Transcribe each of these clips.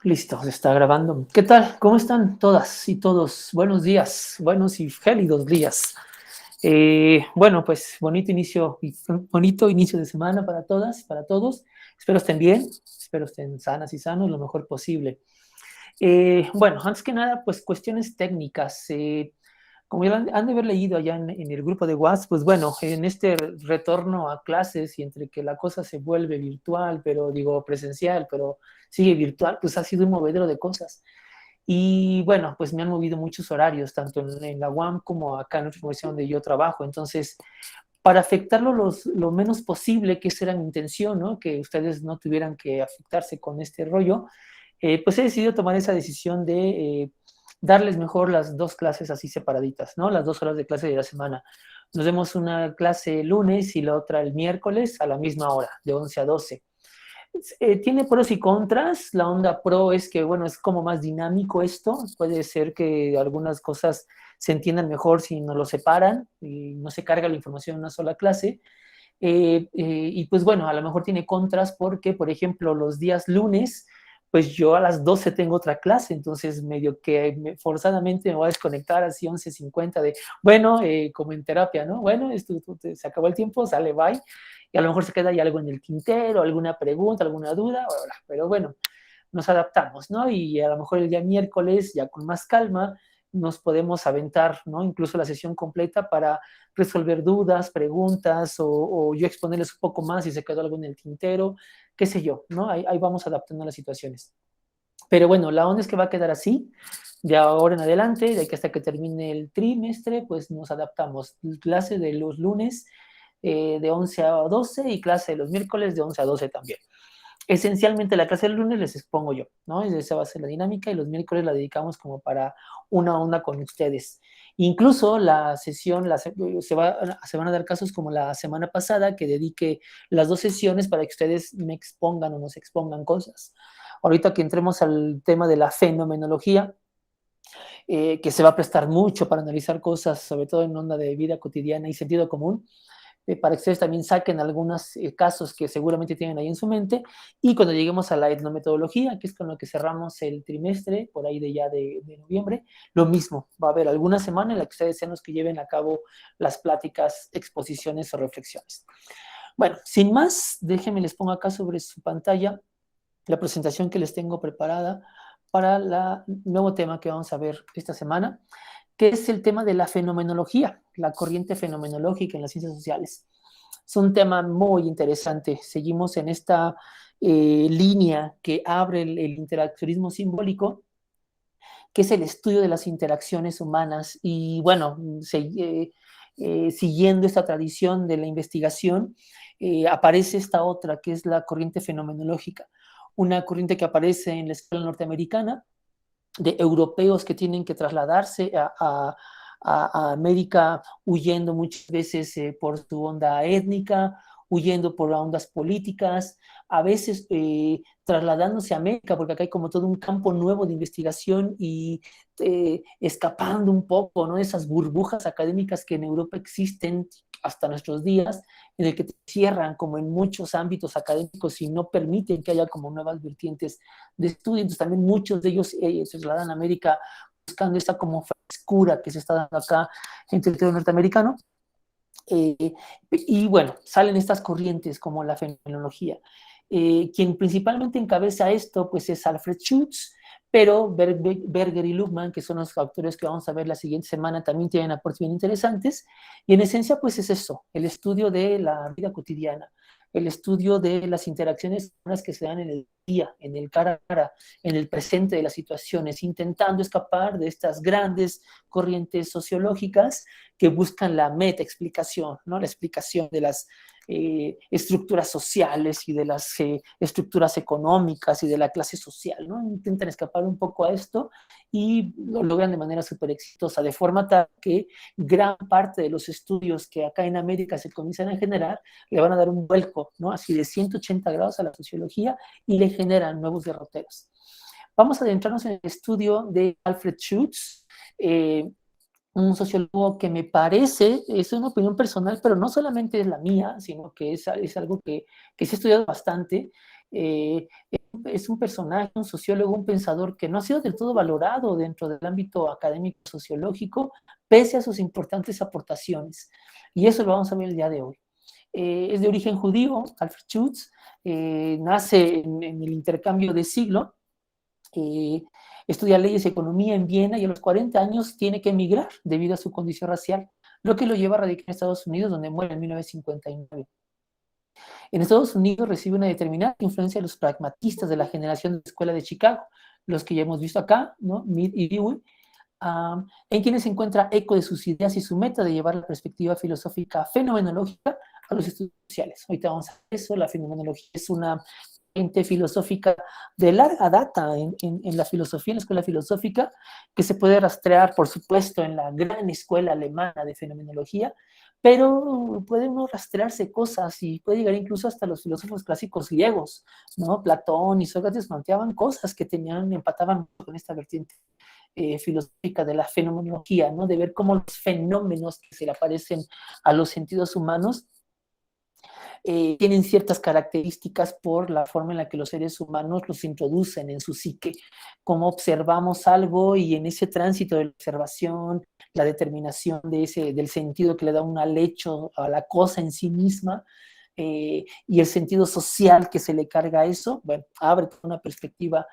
Listo, se está grabando. ¿Qué tal? ¿Cómo están todas y todos? Buenos días, buenos y gélidos días. Bueno, pues bonito inicio de semana para todas, para todos. Espero estén bien, espero estén sanas y sanos lo mejor posible. Bueno, antes que nada, pues cuestiones técnicas. Como ya han de haber leído allá en el grupo de WhatsApp, pues bueno, en este retorno a clases y entre que la cosa se vuelve virtual, pero digo presencial, pero sigue virtual, pues ha sido un movedero de cosas. Y bueno, pues me han movido muchos horarios, tanto en la UAM como acá en otra universidad donde yo trabajo. Entonces, para afectarlo lo menos posible, que esa era mi intención, ¿no? Que ustedes no tuvieran que afectarse con este rollo, pues he decidido tomar esa decisión de darles mejor las dos clases así separaditas, ¿no? Las 2 horas de clase de la semana. Nos vemos una clase el lunes y la otra el miércoles a la misma hora, de 11 a 12. Tiene pros y contras. La onda pro es que, bueno, es como más dinámico esto. Puede ser que algunas cosas se entiendan mejor si no lo separan y no se carga la información en una sola clase. Y pues bueno, a lo mejor tiene contras porque, por ejemplo, los días lunes, pues yo a las 12 tengo otra clase, entonces medio que forzadamente me voy a desconectar así 11:50 de, bueno, como en terapia, ¿no? Bueno, se acabó el tiempo, sale, bye. Y a lo mejor se queda ahí algo en el tintero, alguna pregunta, alguna duda, pero bueno, nos adaptamos, ¿no? Y a lo mejor el día miércoles, ya con más calma, nos podemos aventar, ¿no? Incluso la sesión completa para resolver dudas, preguntas, o yo exponerles un poco más si se quedó algo en el tintero, qué sé yo, ¿no? Ahí vamos adaptando las situaciones. Pero bueno, la onda es que va a quedar así, de ahora en adelante, de aquí hasta que termine el trimestre, pues nos adaptamos. Clase de los lunes de 11 a 12 y clase de los miércoles de 11 a 12 también. Esencialmente la clase del lunes les expongo yo, ¿no? Esa va a ser la dinámica y los miércoles la dedicamos como para una onda con ustedes. Incluso la sesión, se van a dar casos como la semana pasada, que dedique las 2 sesiones para que ustedes me expongan o nos expongan cosas. Ahorita que entremos al tema de la fenomenología, que se va a prestar mucho para analizar cosas, sobre todo en onda de vida cotidiana y sentido común, para que ustedes también saquen algunos casos que seguramente tienen ahí en su mente. Y cuando lleguemos a la etnometodología, que es con lo que cerramos el trimestre, por ahí de noviembre, lo mismo. Va a haber alguna semana en la que ustedes sean los que lleven a cabo las pláticas, exposiciones o reflexiones. Bueno, sin más, déjenme les pongo acá sobre su pantalla la presentación que les tengo preparada para el nuevo tema que vamos a ver esta semana, que es el tema de la fenomenología, la corriente fenomenológica en las ciencias sociales. Es un tema muy interesante. Seguimos en esta línea que abre el interaccionismo simbólico, que es el estudio de las interacciones humanas. Y bueno, siguiendo esta tradición de la investigación, aparece esta otra, que es la corriente fenomenológica, una corriente que aparece en la escuela norteamericana, de europeos que tienen que trasladarse a América huyendo muchas veces por su onda étnica, huyendo por ondas políticas, a veces trasladándose a América, porque acá hay como todo un campo nuevo de investigación y escapando un poco, ¿no? Esas burbujas académicas que en Europa existen hasta nuestros días, en el que te cierran como en muchos ámbitos académicos y no permiten que haya como nuevas vertientes de estudio. Entonces también muchos de ellos se trasladan a América buscando esta como frescura que se está dando acá en territorio norteamericano. Y bueno, salen estas corrientes como la fenomenología. Quien principalmente encabeza esto pues es Alfred Schutz, pero Berger y Luhmann, que son los autores que vamos a ver la siguiente semana, también tienen aportes bien interesantes. Y en esencia pues es eso, el estudio de la vida cotidiana, el estudio de las interacciones que se dan en el día, en el cara a cara, en el presente de las situaciones, intentando escapar de estas grandes corrientes sociológicas que buscan la meta-explicación, ¿no? La explicación de las estructuras sociales y de las estructuras económicas y de la clase social, ¿no? Intentan escapar un poco a esto y lo logran de manera súper exitosa, de forma tal que gran parte de los estudios que acá en América se comienzan a generar le van a dar un vuelco, ¿no? Así de 180 grados a la sociología y le generan nuevos derroteros. Vamos a adentrarnos en el estudio de Alfred Schutz, un sociólogo que me parece, es una opinión personal, pero no solamente es la mía, sino que es algo que se ha estudiado bastante, Es un personaje, un sociólogo, un pensador que no ha sido del todo valorado dentro del ámbito académico sociológico, pese a sus importantes aportaciones. Y eso lo vamos a ver el día de hoy. Es de origen judío, Alfred Schutz, nace en el intercambio de siglo, estudia leyes y economía en Viena y a los 40 años tiene que emigrar debido a su condición racial, lo que lo lleva a radicar en Estados Unidos, donde muere en 1959. En Estados Unidos recibe una determinada influencia de los pragmatistas de la generación de la Escuela de Chicago, los que ya hemos visto acá, ¿no? Mead y Dewey, en quienes se encuentra eco de sus ideas y su meta de llevar la perspectiva filosófica fenomenológica a los estudios sociales. Ahorita vamos a ver eso. La fenomenología es una corriente filosófica de larga data en la filosofía, en la escuela filosófica, que se puede rastrear, por supuesto, en la gran escuela alemana de fenomenología, pero puede uno rastrearse cosas y puede llegar incluso hasta los filósofos clásicos griegos, ¿no? Platón y Sócrates planteaban cosas que empataban con esta vertiente filosófica de la fenomenología, ¿no? De ver cómo los fenómenos que se le aparecen a los sentidos humanos tienen ciertas características por la forma en la que los seres humanos los introducen en su psique, cómo observamos algo y en ese tránsito de la observación, la determinación del sentido que le da un al hecho, a la cosa en sí misma, y el sentido social que se le carga a eso, bueno, abre una perspectiva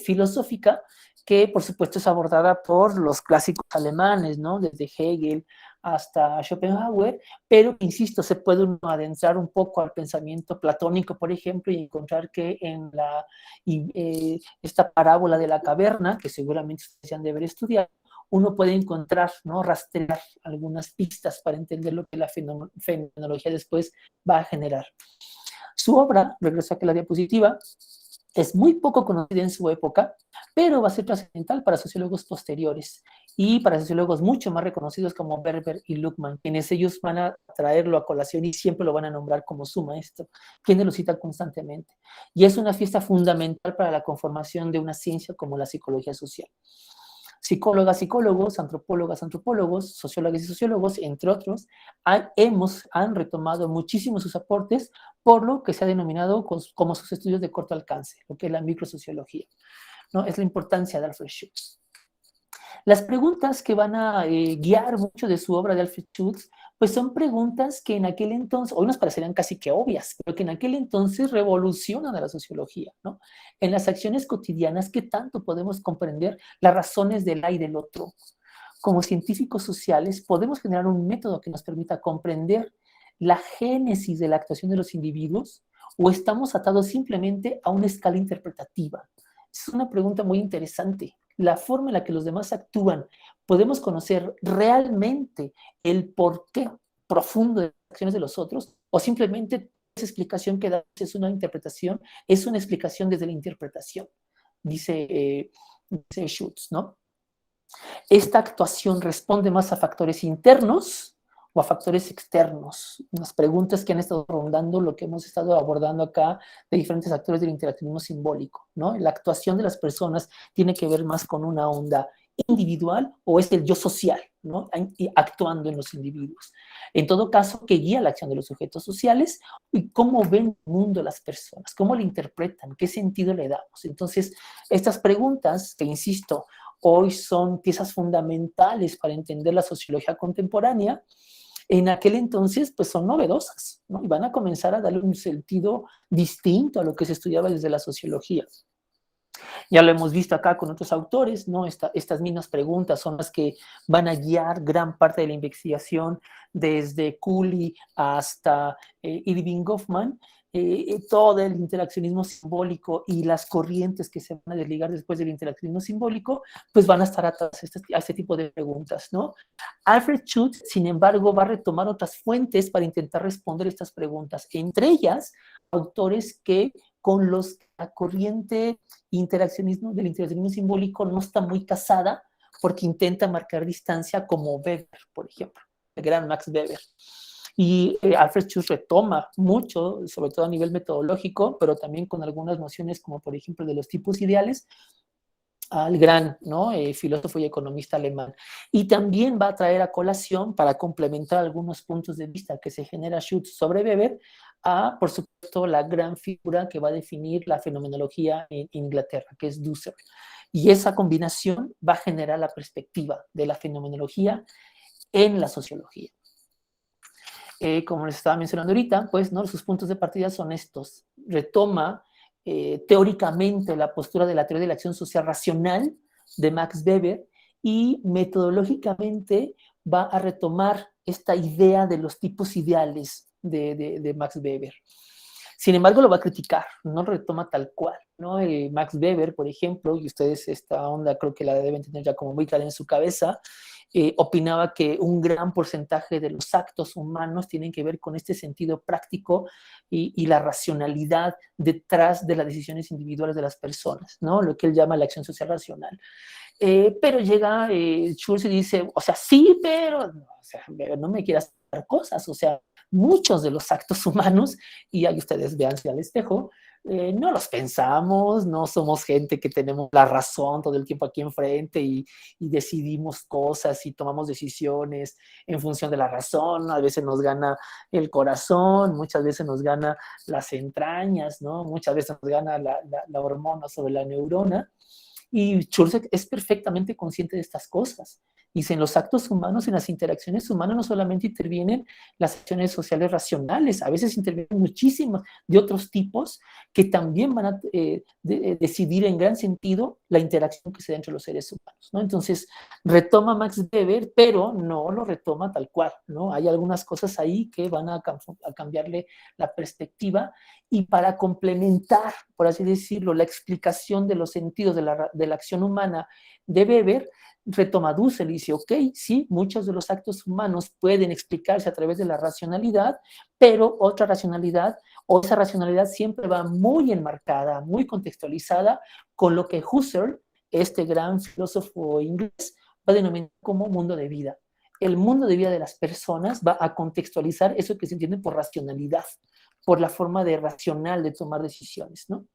filosófica que por supuesto es abordada por los clásicos alemanes, ¿no? Desde Hegel hasta Schopenhauer, pero insisto, se puede uno adentrar un poco al pensamiento platónico, por ejemplo, y encontrar que en esta parábola de la caverna, que seguramente ustedes han de haber estudiado, uno puede encontrar, ¿no? Rastrear algunas pistas para entender lo que la fenomenología después va a generar. Su obra, regreso aquí a la diapositiva, es muy poco conocida en su época, pero va a ser trascendental para sociólogos posteriores y para sociólogos mucho más reconocidos como Berber y Luckmann, quienes ellos van a traerlo a colación y siempre lo van a nombrar como su maestro, quienes lo citan constantemente. Y es una fiesta fundamental para la conformación de una ciencia como la psicología social. Psicólogas, psicólogos, antropólogas, antropólogos, sociólogas y sociólogos, entre otros, han retomado muchísimo sus aportes por lo que se ha denominado como sus estudios de corto alcance, lo que es la microsociología, ¿no? Es la importancia de Alfred Schutz. Las preguntas que van a guiar mucho de su obra de Alfred Schutz, pues son preguntas que en aquel entonces, hoy nos parecerían casi que obvias, pero que en aquel entonces revolucionan a la sociología, ¿no? En las acciones cotidianas, ¿qué tanto podemos comprender las razones del I y del otro? Como científicos sociales, podemos generar un método que nos permita comprender la génesis de la actuación de los individuos o estamos atados simplemente a una escala interpretativa. Es una pregunta muy interesante. La forma en la que los demás actúan, ¿podemos conocer realmente el porqué profundo de las acciones de los otros? ¿O simplemente esa explicación que da es una interpretación, es una explicación desde la interpretación? Dice Schutz, ¿no? Esta actuación responde más a factores internos o a factores externos. Unas preguntas que han estado rondando lo que hemos estado abordando acá de diferentes actores del interactivismo simbólico, ¿no? La actuación de las personas tiene que ver más con una onda individual o es el yo social, ¿no? Actuando en los individuos. En todo caso, ¿qué guía la acción de los sujetos sociales? Y cómo ven el mundo las personas, cómo lo interpretan, qué sentido le damos. Entonces, estas preguntas, que insisto, hoy son piezas fundamentales para entender la sociología contemporánea, en aquel entonces pues son novedosas, ¿no? Y van a comenzar a darle un sentido distinto a lo que se estudiaba desde la sociología. Ya lo hemos visto acá con otros autores, ¿no? Estas mismas preguntas son las que van a guiar gran parte de la investigación desde Cooley hasta Irving Goffman, todo el interaccionismo simbólico y las corrientes que se van a desligar después del interaccionismo simbólico, pues van a estar atadas a este tipo de preguntas, ¿no? Alfred Schutz, sin embargo, va a retomar otras fuentes para intentar responder estas preguntas, entre ellas autores que con los la corriente del interaccionismo simbólico no está muy casada porque intenta marcar distancia como Weber, por ejemplo, el gran Max Weber. Y Alfred Schutz retoma mucho, sobre todo a nivel metodológico, pero también con algunas nociones como por ejemplo de los tipos ideales, al gran, ¿no? Filósofo y economista alemán. Y también va a traer a colación, para complementar algunos puntos de vista que se genera Schutz sobre Weber, por supuesto, supuesto, la gran figura que va a definir la fenomenología en Inglaterra, que es Husserl. Y esa combinación va a generar la perspectiva de la fenomenología en la sociología. Como les estaba mencionando ahorita, pues, ¿no? Sus puntos de partida son estos. Retoma teóricamente la postura de la teoría de la acción social racional de Max Weber y metodológicamente va a retomar esta idea de los tipos ideales de Max Weber. Sin embargo, lo va a criticar, no lo retoma tal cual, ¿no? Max Weber, por ejemplo, y ustedes esta onda creo que la deben tener ya como muy clara en su cabeza, opinaba que un gran porcentaje de los actos humanos tienen que ver con este sentido práctico y la racionalidad detrás de las decisiones individuales de las personas, ¿no? Lo que él llama la acción social racional. Pero llega Schulz y dice, o sea, sí, pero no, o sea, no me quieras hacer cosas, o sea, muchos de los actos humanos, y ahí ustedes véanse al espejo, no los pensamos, no somos gente que tenemos la razón todo el tiempo aquí enfrente y decidimos cosas y tomamos decisiones en función de la razón, a veces nos gana el corazón, muchas veces nos gana las entrañas, ¿no? Muchas veces nos gana la hormona sobre la neurona. Y Schulz es perfectamente consciente de estas cosas. Dice, en los actos humanos, en las interacciones humanas, no solamente intervienen las acciones sociales racionales, a veces intervienen muchísimas de otros tipos que también van a decidir en gran sentido la interacción que se da entre los seres humanos, ¿no? Entonces, retoma Max Weber, pero no lo retoma tal cual, ¿no? Hay algunas cosas ahí que van a cambiarle la perspectiva y para complementar, por así decirlo, la explicación de los sentidos de la acción humana de Weber, retoma Dussel y dice, ok, sí, muchos de los actos humanos pueden explicarse a través de la racionalidad, pero otra racionalidad, o esa racionalidad siempre va muy enmarcada, muy contextualizada con lo que Husserl, este gran filósofo inglés, va a denominar como mundo de vida. El mundo de vida de las personas va a contextualizar eso que se entiende por racionalidad, por la forma de racional de tomar decisiones, ¿no?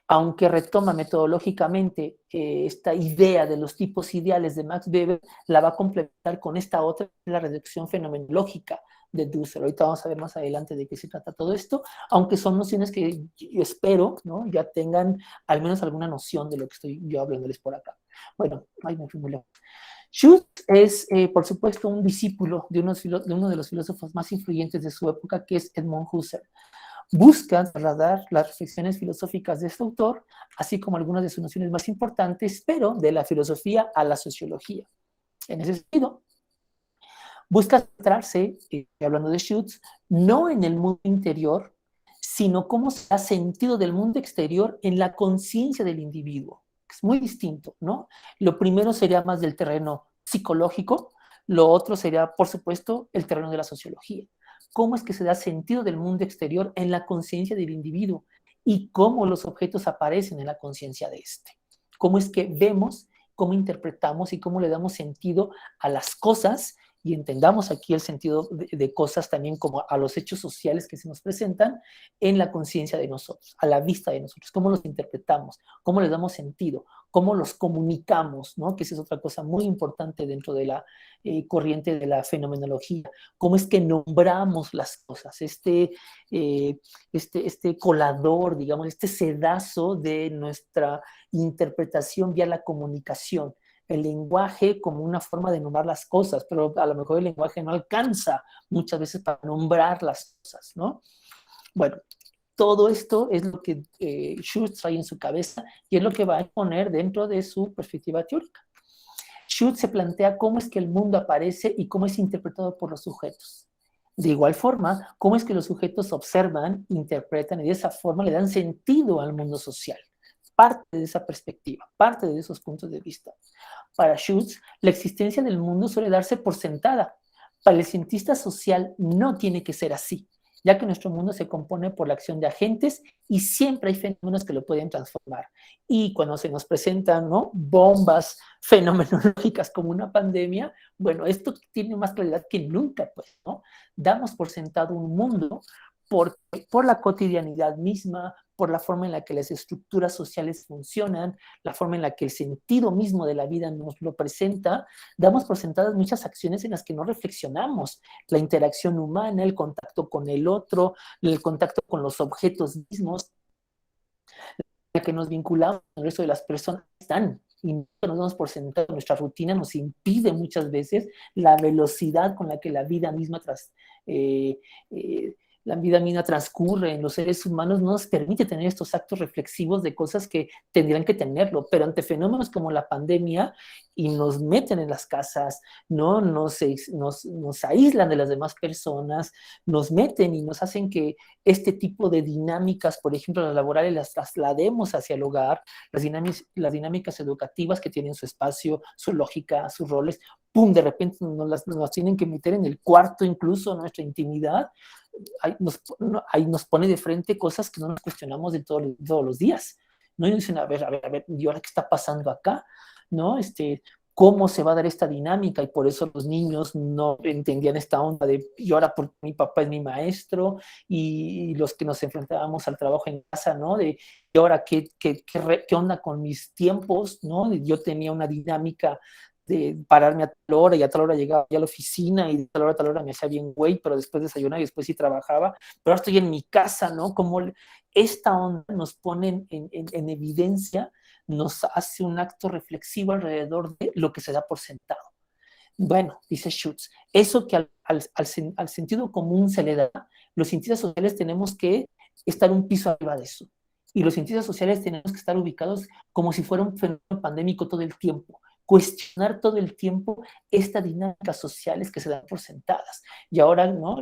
Aunque retoma metodológicamente esta idea de los tipos ideales de Max Weber, la va a complementar con esta otra, la reducción fenomenológica de Dussel. Ahorita vamos a ver más adelante de qué se trata todo esto, aunque son nociones que yo espero, ¿no? Ya tengan al menos alguna noción de lo que estoy yo hablándoles por acá. Bueno, ahí me fui muy lejos. Schulz es, por supuesto, un discípulo de uno de los filósofos más influyentes de su época, que es Edmund Husserl. Busca trasladar las reflexiones filosóficas de este autor, así como algunas de sus nociones más importantes, pero de la filosofía a la sociología. En ese sentido, busca centrarse, hablando de Schulz, no en el mundo interior, sino cómo se ha sentido del mundo exterior en la conciencia del individuo. Es muy distinto, ¿no? Lo primero sería más del terreno psicológico, lo otro sería, por supuesto, el terreno de la sociología. Cómo es que se da sentido del mundo exterior en la conciencia del individuo y cómo los objetos aparecen en la conciencia de este. Cómo es que vemos, cómo interpretamos y cómo le damos sentido a las cosas y entendamos aquí el sentido de cosas también como a los hechos sociales que se nos presentan en la conciencia de nosotros, a la vista de nosotros, cómo los interpretamos, cómo les damos sentido, cómo los comunicamos, ¿no? Que esa es otra cosa muy importante dentro de la corriente de la fenomenología, cómo es que nombramos las cosas, este colador, digamos, este sedazo de nuestra interpretación vía la comunicación. El lenguaje como una forma de nombrar las cosas, pero a lo mejor el lenguaje no alcanza muchas veces para nombrar las cosas, ¿no? Bueno, todo esto es lo que Schulz trae en su cabeza y es lo que va a poner dentro de su perspectiva teórica. Schulz se plantea cómo es que el mundo aparece y cómo es interpretado por los sujetos. De igual forma, cómo es que los sujetos observan, interpretan y de esa forma le dan sentido al mundo social. Parte de esa perspectiva, parte de esos puntos de vista. Para Schulz, la existencia del mundo suele darse por sentada. Para el cientista social no tiene que ser así, ya que nuestro mundo se compone por la acción de agentes y siempre hay fenómenos que lo pueden transformar. Y cuando se nos presentan, ¿no?, bombas fenomenológicas como una pandemia, bueno, esto tiene más claridad que nunca, pues, ¿no? Damos por sentado un mundo por la cotidianidad misma, por la forma en la que las estructuras sociales funcionan, la forma en la que el sentido mismo de la vida nos lo presenta, damos por sentadas muchas acciones en las que no reflexionamos. La interacción humana, el contacto con el otro, el contacto con los objetos mismos, la que nos vinculamos con el resto de las personas están. Y nos damos por sentado, nuestra rutina nos impide muchas veces la velocidad con la que eh, eh, la vida misma transcurre en los seres humanos, no nos permite tener estos actos reflexivos de cosas que tendrían que tenerlo, pero ante fenómenos como la pandemia y nos meten en las casas, ¿no? Nos aíslan de las demás personas, nos meten y nos hacen que este tipo de dinámicas, por ejemplo, las laborales, las traslademos hacia el hogar, las dinámicas educativas que tienen su espacio, su lógica, sus roles, ¡pum!, de repente nos tienen que meter en el cuarto, incluso nuestra intimidad. Ahí nos pone de frente cosas que no nos cuestionamos de todos los días, ¿no? Y dicen, a ver, ¿y ahora qué está pasando acá? ¿No? ¿Cómo se va a dar esta dinámica? Y por eso los niños no entendían esta onda de, y ahora porque mi papá es mi maestro, y los que nos enfrentábamos al trabajo en casa, ¿no? De, y ahora, ¿qué onda con mis tiempos? ¿No? Yo tenía una dinámica de pararme a tal hora y a tal hora llegaba ya a la oficina y de tal hora me hacía bien güey, pero después desayunaba y después sí trabajaba, pero ahora estoy en mi casa, ¿no? Como esta onda nos pone en evidencia, nos hace un acto reflexivo alrededor de lo que se da por sentado. Bueno, dice Schutz, eso que al sentido común se le da, los cientistas sociales tenemos que estar un piso arriba de eso. Y los cientistas sociales tenemos que estar ubicados como si fuera un fenómeno pandémico todo el tiempo, cuestionar todo el tiempo estas dinámicas sociales que se dan por sentadas. Y ahora, ¿no?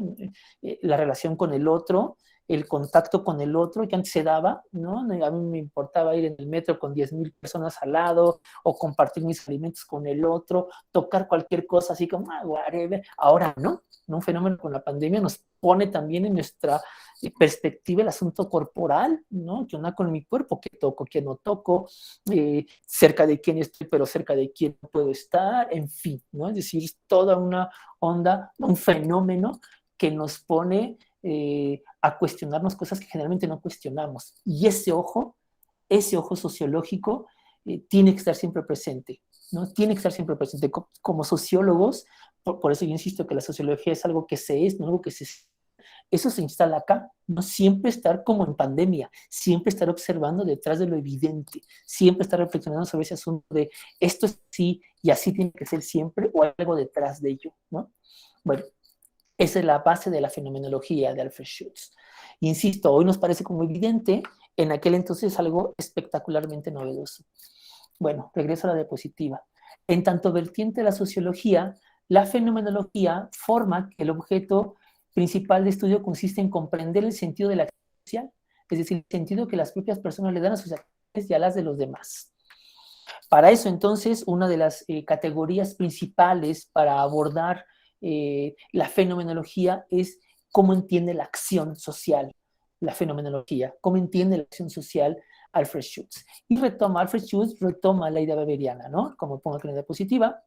La relación con el otro, el contacto con el otro, que antes se daba, ¿no? A mí me importaba ir en el metro con 10,000 personas al lado, o compartir mis alimentos con el otro, tocar cualquier cosa así como, whatever. Ahora no, ¿no? Un fenómeno con la pandemia nos pone también en nuestra perspectiva el asunto corporal, ¿no? ¿Qué onda con mi cuerpo? ¿Qué toco? ¿Qué no toco? Cerca de quién estoy, pero cerca de quién no puedo estar, en fin, ¿no? Es decir, es toda una onda, un fenómeno que nos pone a cuestionarnos cosas que generalmente no cuestionamos. Y ese ojo sociológico tiene que estar siempre presente, ¿no? Tiene que estar siempre presente. Como sociólogos, por eso yo insisto que la sociología es algo que se es, no algo que se... Eso se instala acá, no siempre estar como en pandemia, siempre estar observando detrás de lo evidente, siempre estar reflexionando sobre ese asunto de esto es así y así tiene que ser siempre, o hay algo detrás de ello, ¿no? Bueno, esa es la base de la fenomenología de Alfred Schutz. Insisto, hoy nos parece como evidente, en aquel entonces algo espectacularmente novedoso. Bueno, regreso a la diapositiva. En tanto vertiente de la sociología, la fenomenología forma que el objeto principal de estudio consiste en comprender el sentido de la acción social, es decir, el sentido que las propias personas le dan a sus acciones y a las de los demás. Para eso, entonces, una de las categorías principales para abordar la fenomenología es cómo entiende la acción social, la fenomenología, cómo entiende la acción social Alfred Schutz. Y Alfred Schutz retoma la idea weberiana, ¿no? Como pongo aquí en la diapositiva,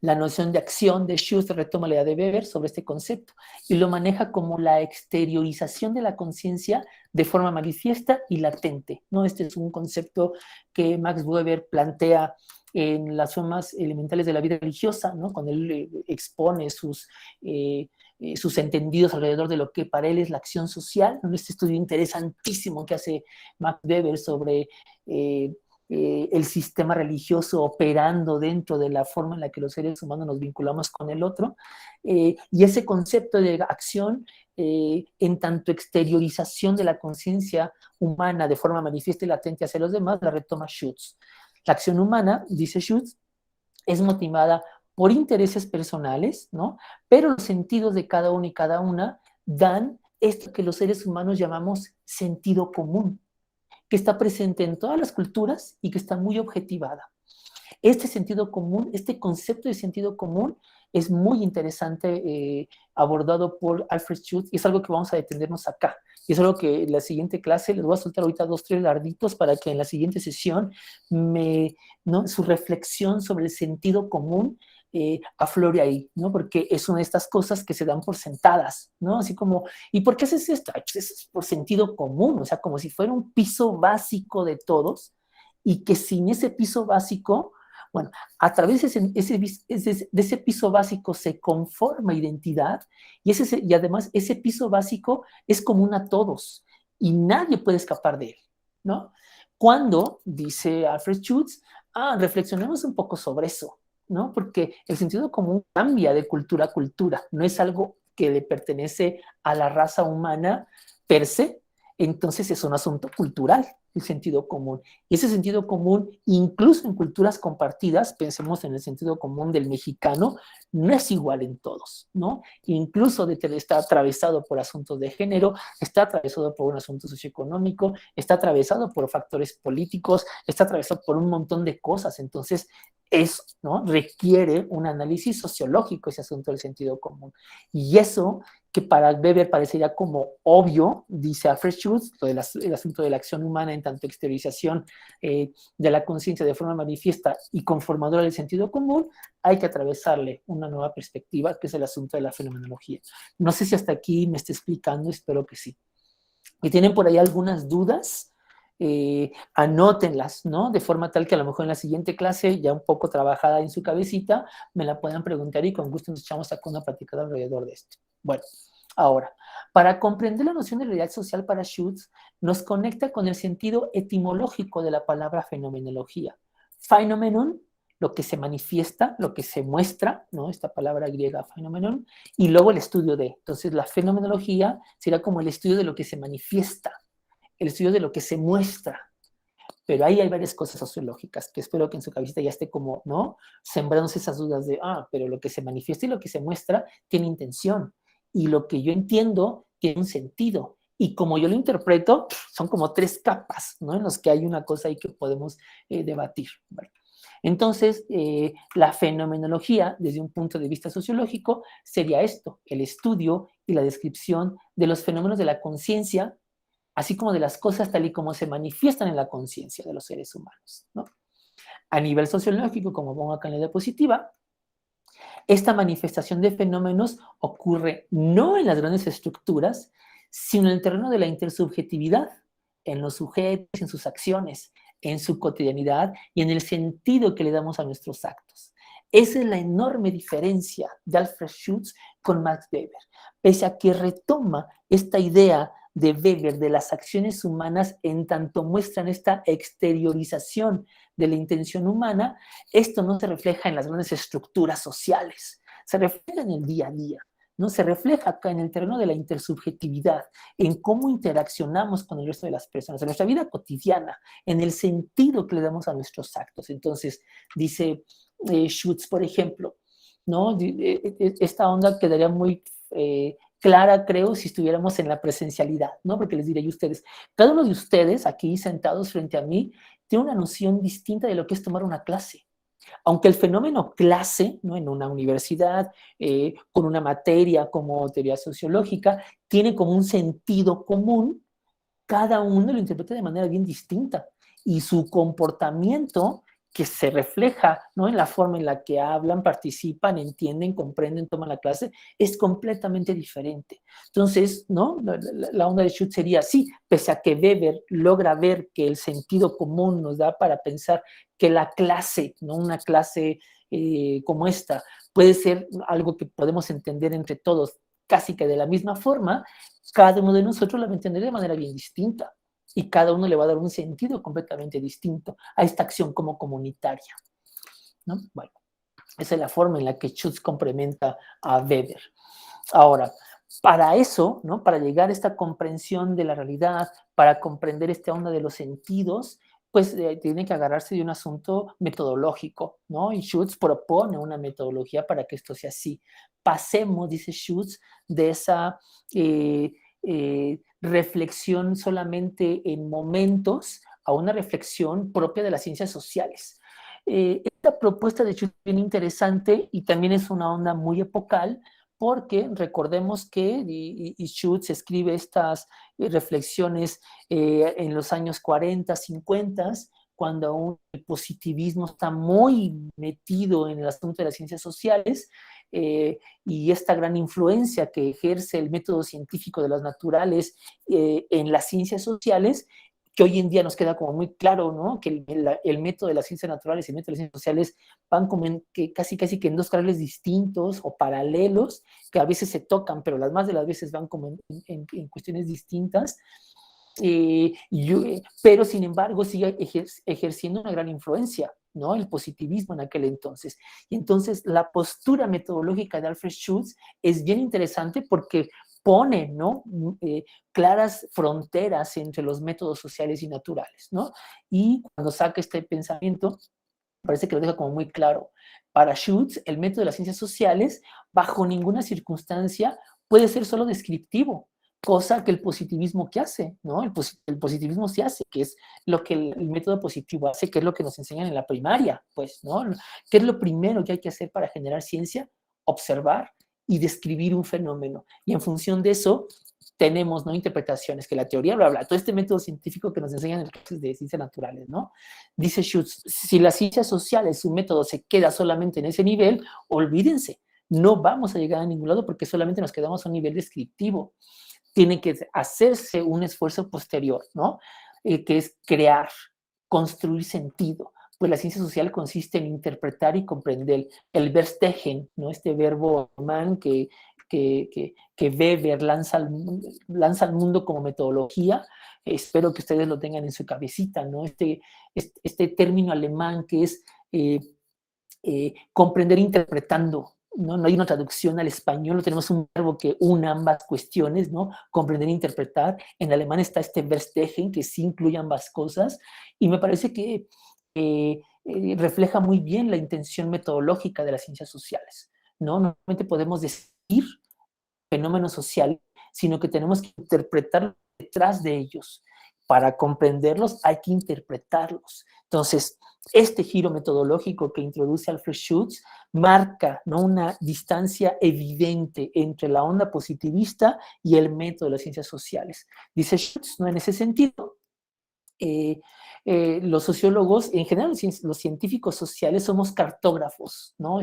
la noción de acción de Schutz retoma la idea de Weber sobre este concepto y lo maneja como la exteriorización de la conciencia de forma manifiesta y latente, ¿no? Este es un concepto que Max Weber plantea en las formas elementales de la vida religiosa, ¿no? Cuando él expone sus entendidos alrededor de lo que para él es la acción social, ¿no? Este estudio interesantísimo que hace Max Weber sobre el sistema religioso operando dentro de la forma en la que los seres humanos nos vinculamos con el otro, y ese concepto de acción en tanto exteriorización de la conciencia humana de forma manifiesta y latente hacia los demás, la retoma Schutz. La acción humana, dice Schutz, es motivada por intereses personales, ¿no? Pero los sentidos de cada uno y cada una dan esto que los seres humanos llamamos sentido común, que está presente en todas las culturas y que está muy objetivada. Este sentido común, este concepto de sentido común es muy interesante, abordado por Alfred Schutz, y es algo que vamos a detenernos acá. Y es algo que en la siguiente clase les voy a soltar ahorita 2, 3 larditos para que en la siguiente sesión su reflexión sobre el sentido común aflore ahí, ¿no? Porque es una de estas cosas que se dan por sentadas, ¿no? Así como, ¿y por qué haces esto? Ay, pues eso es por sentido común, o sea, como si fuera un piso básico de todos y que sin ese piso básico, bueno, a través de ese piso básico se conforma identidad y además ese piso básico es común a todos y nadie puede escapar de él, ¿no? Cuando, dice Alfred Schutz, reflexionemos un poco sobre eso, ¿no? Porque el sentido común cambia de cultura a cultura, no es algo que le pertenece a la raza humana per se, entonces es un asunto cultural, el sentido común. Y ese sentido común, incluso en culturas compartidas, pensemos en el sentido común del mexicano, no es igual en todos, ¿no? Incluso está atravesado por asuntos de género, está atravesado por un asunto socioeconómico, está atravesado por factores políticos, está atravesado por un montón de cosas. Entonces, eso, ¿no? Requiere un análisis sociológico ese asunto del sentido común. Y eso que para Weber parecería como obvio, dice Alfred Schutz, el asunto de la acción humana en tanto exteriorización de la conciencia de forma manifiesta y conformadora del sentido común, hay que atravesarle una nueva perspectiva, que es el asunto de la fenomenología. No sé si hasta aquí me está explicando, espero que sí. Y tienen por ahí algunas dudas, anótenlas, ¿no? De forma tal que a lo mejor en la siguiente clase, ya un poco trabajada en su cabecita, me la puedan preguntar y con gusto nos echamos acá una platicada alrededor de esto. Bueno, ahora, para comprender la noción de realidad social para Schutz, nos conecta con el sentido etimológico de la palabra fenomenología. Phenomenon, lo que se manifiesta, lo que se muestra, ¿no? Esta palabra griega phenomenon, y luego el estudio de. Entonces, la fenomenología será como el estudio de lo que se manifiesta, el estudio de lo que se muestra. Pero ahí hay varias cosas sociológicas que espero que en su cabecita ya esté como, ¿no? Sembrándose esas dudas de, pero lo que se manifiesta y lo que se muestra tiene intención. Y lo que yo entiendo tiene un sentido. Y como yo lo interpreto, son como tres capas, ¿no? En los que hay una cosa ahí que podemos debatir. Bueno, entonces, la fenomenología, desde un punto de vista sociológico, sería esto, el estudio y la descripción de los fenómenos de la conciencia, así como de las cosas tal y como se manifiestan en la conciencia de los seres humanos, ¿no? A nivel sociológico, como pongo acá en la diapositiva, esta manifestación de fenómenos ocurre no en las grandes estructuras, sino en el terreno de la intersubjetividad, en los sujetos, en sus acciones, en su cotidianidad y en el sentido que le damos a nuestros actos. Esa es la enorme diferencia de Alfred Schutz con Max Weber. Pese a que retoma esta idea de Weber de las acciones humanas en tanto muestran esta exteriorización de la intención humana, esto no se refleja en las grandes estructuras sociales, se refleja en el día a día, ¿no? Se refleja acá en el terreno de la intersubjetividad, en cómo interaccionamos con el resto de las personas, en nuestra vida cotidiana, en el sentido que le damos a nuestros actos. Entonces, dice Schutz, por ejemplo, ¿no? Esta onda quedaría muy clara, creo, si estuviéramos en la presencialidad, ¿no? Porque les diré a ustedes, cada uno de ustedes aquí sentados frente a mí tiene una noción distinta de lo que es tomar una clase. Aunque el fenómeno clase, ¿no? En una universidad, con una materia como teoría sociológica, tiene como un sentido común, cada uno lo interpreta de manera bien distinta y su comportamiento que se refleja, ¿no? En la forma en la que hablan, participan, entienden, comprenden, toman la clase, es completamente diferente. Entonces, ¿no? La onda de Schutz sería, sí, pese a que Weber logra ver que el sentido común nos da para pensar que la clase, ¿no? Una clase como esta, puede ser algo que podemos entender entre todos casi que de la misma forma, cada uno de nosotros la va a entender de manera bien distinta y cada uno le va a dar un sentido completamente distinto a esta acción como comunitaria, ¿no? Bueno, esa es la forma en la que Schutz complementa a Weber. Ahora, para eso, ¿no? Para llegar a esta comprensión de la realidad, para comprender esta onda de los sentidos, pues tiene que agarrarse de un asunto metodológico, ¿no? Y Schutz propone una metodología para que esto sea así. Pasemos, dice Schutz, de esa reflexión solamente en momentos a una reflexión propia de las ciencias sociales. Esta propuesta de Schutz es bien interesante y también es una onda muy epocal, porque recordemos que Schutz escribe estas reflexiones en los años 40, 50, cuando aún el positivismo está muy metido en el asunto de las ciencias sociales, y esta gran influencia que ejerce el método científico de las naturales en las ciencias sociales, que hoy en día nos queda como muy claro, ¿no? Que el método de las ciencias naturales y el método de las ciencias sociales van como que casi que en dos carriles distintos o paralelos, que a veces se tocan, pero las más de las veces van como en cuestiones distintas. Pero sin embargo sigue ejerciendo una gran influencia, ¿no? El positivismo en aquel entonces. Y entonces la postura metodológica de Alfred Schultz es bien interesante porque pone, ¿no? Claras fronteras entre los métodos sociales y naturales, ¿no? Y cuando saca este pensamiento, parece que lo deja como muy claro. Para Schultz, el método de las ciencias sociales, bajo ninguna circunstancia, puede ser solo descriptivo, cosa que el positivismo que hace, ¿no? El positivismo se hace, que es lo que el método positivo hace, que es lo que nos enseñan en la primaria, pues, ¿no? ¿Qué es lo primero que hay que hacer para generar ciencia? Observar y describir un fenómeno. Y en función de eso, tenemos, ¿no? Interpretaciones, que la teoría, bla, bla, todo este método científico que nos enseñan en el clases de ciencias naturales, ¿no? Dice Schutz, si las ciencias sociales, su método se queda solamente en ese nivel, olvídense, no vamos a llegar a ningún lado porque solamente nos quedamos a un nivel descriptivo. Tiene que hacerse un esfuerzo posterior, ¿no? Que es crear, construir sentido. Pues la ciencia social consiste en interpretar y comprender el Verstehen, ¿no? Este verbo alemán que Weber lanza al mundo como metodología. Espero que ustedes lo tengan en su cabecita, ¿no? Este término alemán que es comprender interpretando, ¿no? No hay una traducción al español, no tenemos un verbo que una ambas cuestiones, ¿no? Comprender e interpretar. En alemán está este Verstehen, que sí incluye ambas cosas, y me parece que refleja muy bien la intención metodológica de las ciencias sociales, ¿no? No solamente podemos decir fenómenos sociales, sino que tenemos que interpretar detrás de ellos. Para comprenderlos hay que interpretarlos. Entonces, este giro metodológico que introduce Alfred Schutz marca, ¿no? Una distancia evidente entre la onda positivista y el método de las ciencias sociales. Dice Schutz, ¿no? En ese sentido, los sociólogos, en general los científicos sociales, somos cartógrafos, ¿no?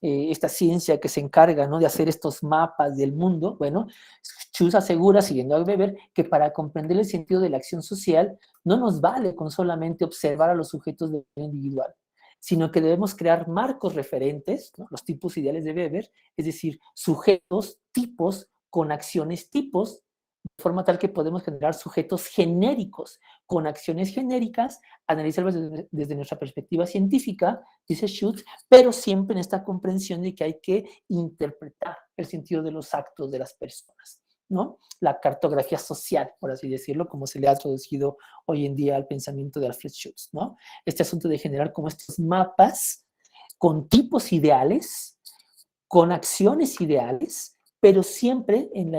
Esta ciencia que se encarga, ¿no? De hacer estos mapas del mundo. Bueno, Schutz asegura, siguiendo a Weber, que para comprender el sentido de la acción social no nos vale con solamente observar a los sujetos de manera individual, sino que debemos crear marcos referentes, ¿no? Los tipos ideales de Weber, es decir, sujetos, tipos, con acciones tipos, de forma tal que podemos generar sujetos genéricos con acciones genéricas, analizarlos desde nuestra perspectiva científica, dice Schutz, pero siempre en esta comprensión de que hay que interpretar el sentido de los actos de las personas, ¿no? La cartografía social, por así decirlo, como se le ha traducido hoy en día al pensamiento de Alfred Schutz, ¿no? Este asunto de generar como estos mapas con tipos ideales, con acciones ideales, pero siempre en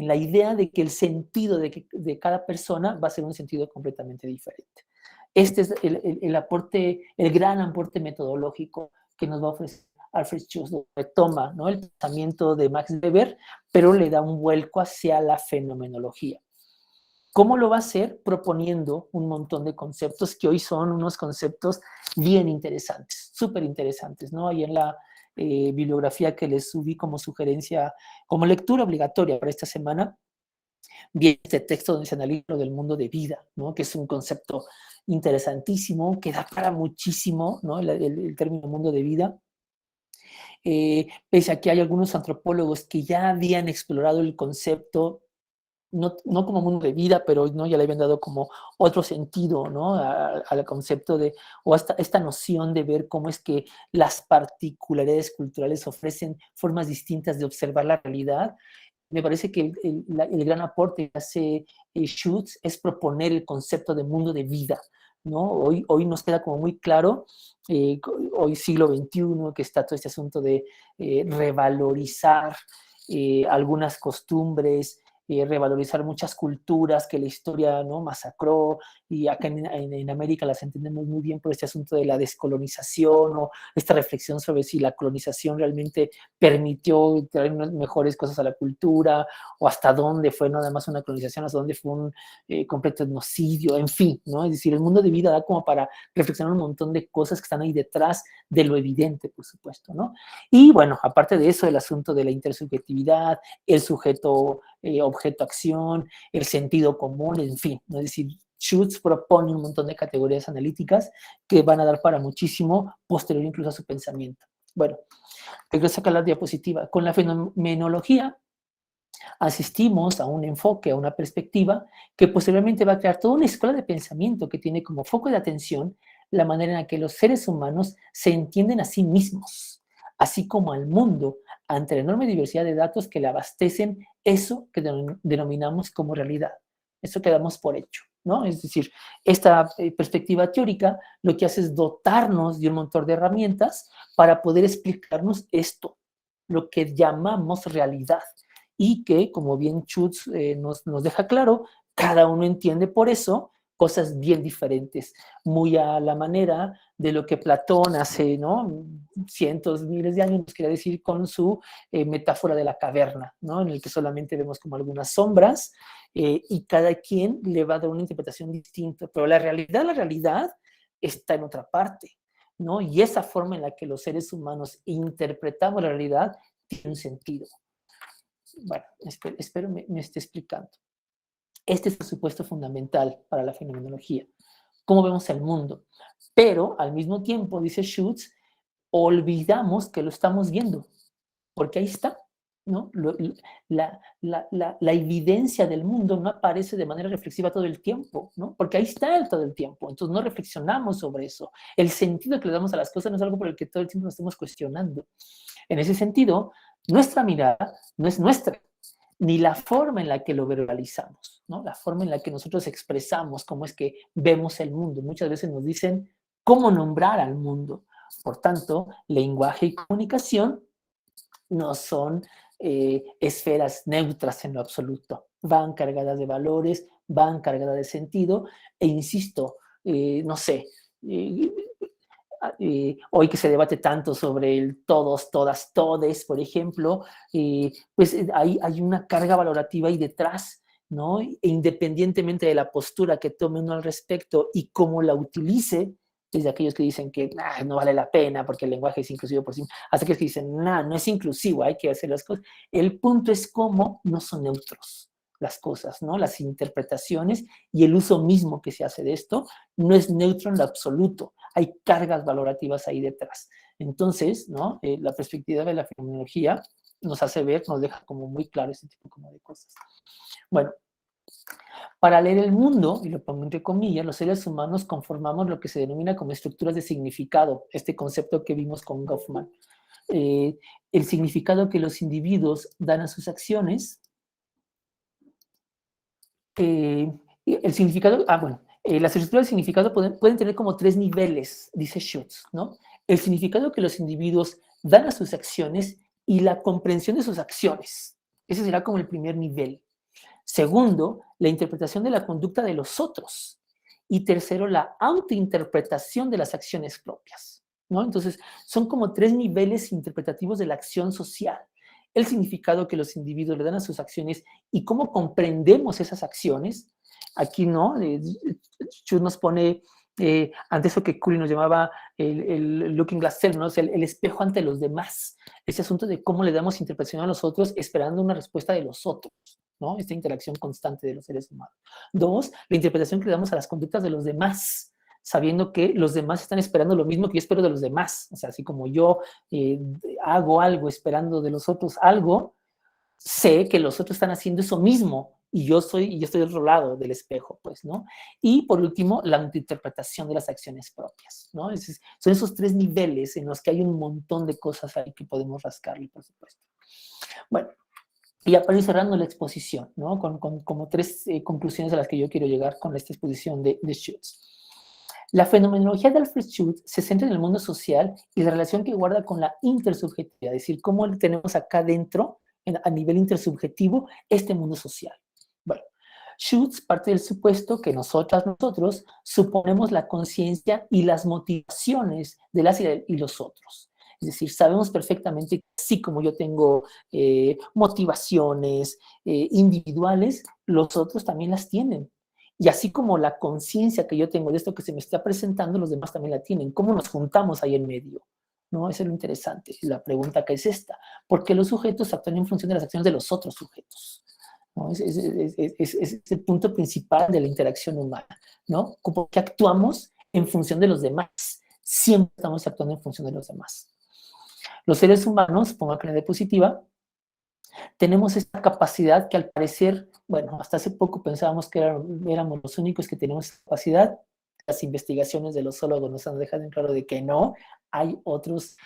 la idea de que el sentido de cada persona va a ser un sentido completamente diferente. Este es el aporte, el gran aporte metodológico que nos va a ofrecer Alfred Schutz. Retoma, ¿no? El pensamiento de Max Weber, pero le da un vuelco hacia la fenomenología. ¿Cómo lo va a hacer? Proponiendo un montón de conceptos que hoy son unos conceptos bien interesantes, súper interesantes, ¿no? Ahí en la bibliografía que les subí como sugerencia, como lectura obligatoria para esta semana, viene este texto donde se analiza lo del mundo de vida, ¿no? Que es un concepto interesantísimo, que da para muchísimo, ¿no? El término mundo de vida. Pese a que hay algunos antropólogos que ya habían explorado el concepto, no como mundo de vida, pero ¿no? Ya le habían dado como otro sentido, ¿no? Al concepto de, o hasta esta noción de ver cómo es que las particularidades culturales ofrecen formas distintas de observar la realidad. Me parece que el gran aporte que hace Schutz es proponer el concepto de mundo de vida, ¿no? Hoy nos queda como muy claro, hoy siglo XXI, que está todo este asunto de revalorizar algunas costumbres, revalorizar muchas culturas que la historia, ¿no? Masacró, y acá en América las entendemos muy bien por este asunto de la descolonización o esta reflexión sobre si la colonización realmente permitió traer unas mejores cosas a la cultura o hasta dónde fue nada más una colonización, hasta dónde fue un completo etnocidio, en fin, ¿no? Es decir, el mundo de vida da como para reflexionar un montón de cosas que están ahí detrás de lo evidente, por supuesto, ¿no? Y bueno, aparte de eso, el asunto de la intersubjetividad, el sujeto, objeto, acción, el sentido común, en fin, ¿no? Es decir, Schutz propone un montón de categorías analíticas que van a dar para muchísimo posterior incluso a su pensamiento. Bueno, regreso acá a la diapositiva. Con la fenomenología asistimos a un enfoque, a una perspectiva que posteriormente va a crear toda una escuela de pensamiento que tiene como foco de atención la manera en la que los seres humanos se entienden a sí mismos, así como al mundo, ante la enorme diversidad de datos que le abastecen eso que denominamos como realidad. Eso que damos por hecho, ¿no? Es decir, esta perspectiva teórica lo que hace es dotarnos de un montón de herramientas para poder explicarnos esto, lo que llamamos realidad y que, como bien Schutz nos deja claro, cada uno entiende por eso cosas bien diferentes, muy a la manera de lo que Platón hace, ¿no? Cientos, miles de años, nos quería decir con su metáfora de la caverna, ¿no? En el que solamente vemos como algunas sombras y cada quien le va a dar una interpretación distinta, pero la realidad está en otra parte, ¿no? Y esa forma en la que los seres humanos interpretamos la realidad tiene un sentido. Bueno, espero me esté explicando. Este es el supuesto fundamental para la fenomenología. Cómo vemos el mundo. Pero al mismo tiempo, dice Schutz, olvidamos que lo estamos viendo, porque ahí está, ¿no? La evidencia del mundo no aparece de manera reflexiva todo el tiempo, ¿no? Porque ahí está todo el tiempo, entonces no reflexionamos sobre eso. El sentido que le damos a las cosas no es algo por el que todo el tiempo nos estemos cuestionando. En ese sentido, nuestra mirada no es nuestra, ni la forma en la que lo verbalizamos, ¿no? La forma en la que nosotros expresamos cómo es que vemos el mundo. Muchas veces nos dicen cómo nombrar al mundo. Por tanto, lenguaje y comunicación no son esferas neutras en lo absoluto. Van cargadas de valores, van cargadas de sentido, e insisto, no sé, eh, hoy que se debate tanto sobre el todos, todas, todes, por ejemplo, pues hay una carga valorativa ahí detrás, ¿no? E independientemente de la postura que tome uno al respecto y cómo la utilice, desde aquellos que dicen que no vale la pena porque el lenguaje es inclusivo por sí, hasta aquellos que dicen, no es inclusivo, hay que hacer las cosas. El punto es cómo no son neutros las cosas, ¿no? Las interpretaciones y el uso mismo que se hace de esto no es neutro en lo absoluto. Hay cargas valorativas ahí detrás. Entonces, ¿no? La perspectiva de la fenomenología nos hace ver, nos deja como muy claro ese tipo como de cosas. Bueno, para leer el mundo, y lo pongo entre comillas, los seres humanos conformamos lo que se denomina como estructuras de significado, este concepto que vimos con Goffman. El significado que los individuos dan a sus acciones, el significado, bueno, las estructuras de significado pueden tener como tres niveles, dice Schutz, ¿no? El significado que los individuos dan a sus acciones y la comprensión de sus acciones. Ese será como el primer nivel. Segundo, la interpretación de la conducta de los otros. Y tercero, la autointerpretación de las acciones propias, ¿no? Entonces, son como tres niveles interpretativos de la acción social. El significado que los individuos le dan a sus acciones y cómo comprendemos esas acciones. Aquí, ¿no? Schutz nos pone ante eso que Curry nos llamaba el looking glass self, ¿no? O sea, el espejo ante los demás. Ese asunto de cómo le damos interpretación a los otros esperando una respuesta de los otros, ¿no? Esta interacción constante de los seres humanos. Dos, la interpretación que le damos a las conductas de los demás, sabiendo que los demás están esperando lo mismo que yo espero de los demás. O sea, así como yo hago algo esperando de los otros algo, sé que los otros están haciendo eso mismo y yo estoy del otro lado del espejo, pues, ¿no? Y por último, la interpretación de las acciones propias, ¿no? Son esos tres niveles en los que hay un montón de cosas ahí que podemos rascarle, por supuesto. Bueno, y ya para ir cerrando la exposición, ¿no? Con como tres conclusiones a las que yo quiero llegar con esta exposición de Schutz. La fenomenología de Alfred Schutz se centra en el mundo social y la relación que guarda con la intersubjetividad, es decir, cómo tenemos acá dentro, a nivel intersubjetivo, este mundo social. Bueno, Schutz parte del supuesto que nosotros suponemos la conciencia y las motivaciones de las y los otros. Es decir, sabemos perfectamente que así como yo tengo motivaciones individuales, los otros también las tienen. Y así como la conciencia que yo tengo de esto que se me está presentando, los demás también la tienen. ¿Cómo nos juntamos ahí en medio? ¿No? Eso es lo interesante. La pregunta que es esta. ¿Por qué los sujetos actúan en función de las acciones de los otros sujetos? ¿No? Es el punto principal de la interacción humana, ¿no? Porque actuamos en función de los demás. Siempre estamos actuando en función de los demás. Los seres humanos, pongo acá en la diapositiva, tenemos esta capacidad que al parecer, bueno, hasta hace poco pensábamos que éramos los únicos que teníamos esa capacidad. Las investigaciones de los zoólogos nos han dejado en claro de que no, hay otras